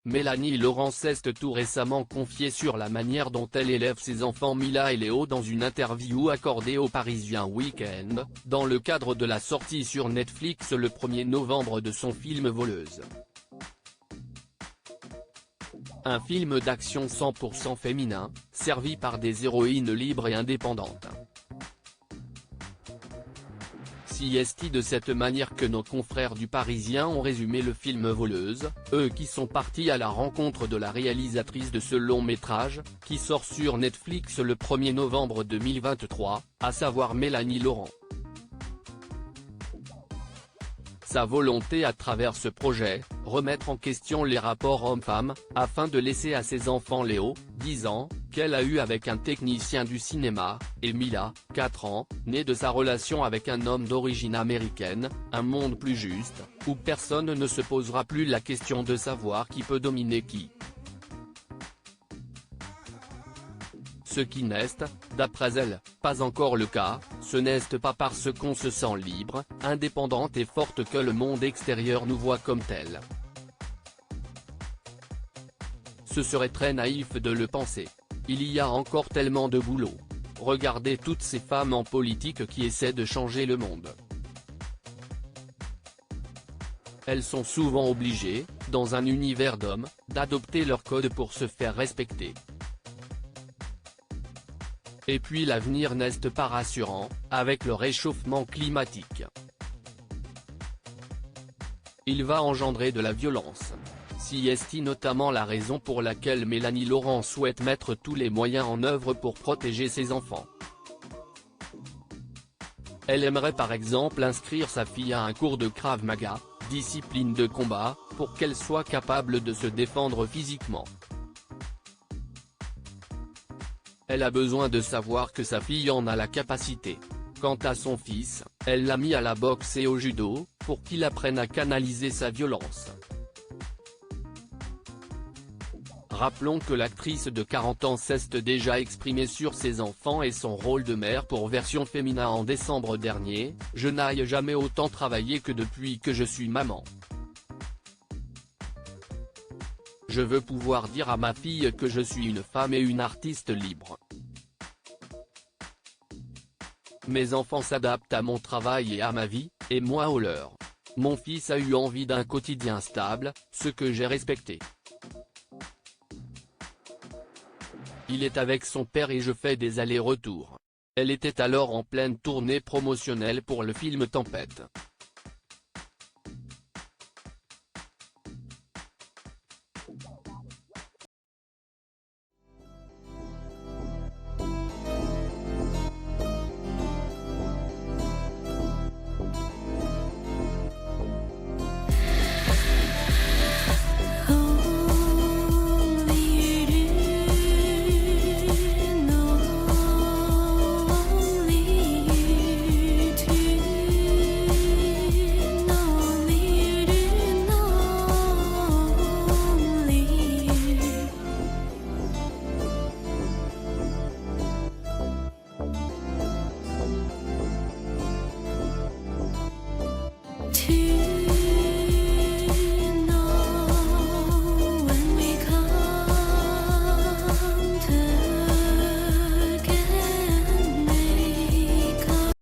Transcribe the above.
Mélanie Laurent s'est tout récemment confiée sur la manière dont elle élève ses enfants Mila et Léo dans une interview accordée au Parisien Week-end, dans le cadre de la sortie sur Netflix le 1er novembre de son film Voleuse. Un film d'action 100% féminin, servi par des héroïnes libres et indépendantes. Si est de cette manière que nos confrères du Parisien ont résumé le film Voleuse, eux qui sont partis à la rencontre de la réalisatrice de ce long métrage, qui sort sur Netflix le 1er novembre 2023, à savoir Mélanie Laurent. Sa volonté à travers ce projet, remettre en question les rapports hommes-femmes, afin de laisser à ses enfants Léo, 10 ans, qu'elle a eu avec un technicien du cinéma, et Mila, 4 ans, né de sa relation avec un homme d'origine américaine, un monde plus juste, où personne ne se posera plus la question de savoir qui peut dominer qui. Ce qui n'est, d'après elle, pas encore le cas, ce n'est pas parce qu'on se sent libre, indépendante et forte que le monde extérieur nous voit comme tel. Ce serait très naïf de le penser. Il y a encore tellement de boulot. Regardez toutes ces femmes en politique qui essaient de changer le monde. Elles sont souvent obligées, dans un univers d'hommes, d'adopter leur code pour se faire respecter. Et puis l'avenir n'est pas rassurant, avec le réchauffement climatique. Il va engendrer de la violence. Si est notamment la raison pour laquelle Mélanie Laurent souhaite mettre tous les moyens en œuvre pour protéger ses enfants. Elle aimerait par exemple inscrire sa fille à un cours de Krav Maga, discipline de combat, pour qu'elle soit capable de se défendre physiquement. Elle a besoin de savoir que sa fille en a la capacité. Quant à son fils, elle l'a mis à la boxe et au judo, pour qu'il apprenne à canaliser sa violence. Rappelons que l'actrice de 40 ans s'est déjà exprimée sur ses enfants et son rôle de mère pour Version Féminin en décembre dernier, « Je n'ai jamais autant travaillé que depuis que je suis maman. Je veux pouvoir dire à ma fille que je suis une femme et une artiste libre. Mes enfants s'adaptent à mon travail et à ma vie, et moi au leur. Mon fils a eu envie d'un quotidien stable, ce que j'ai respecté. Il est avec son père et je fais des allers-retours. » Elle était alors en pleine tournée promotionnelle pour le film Tempête.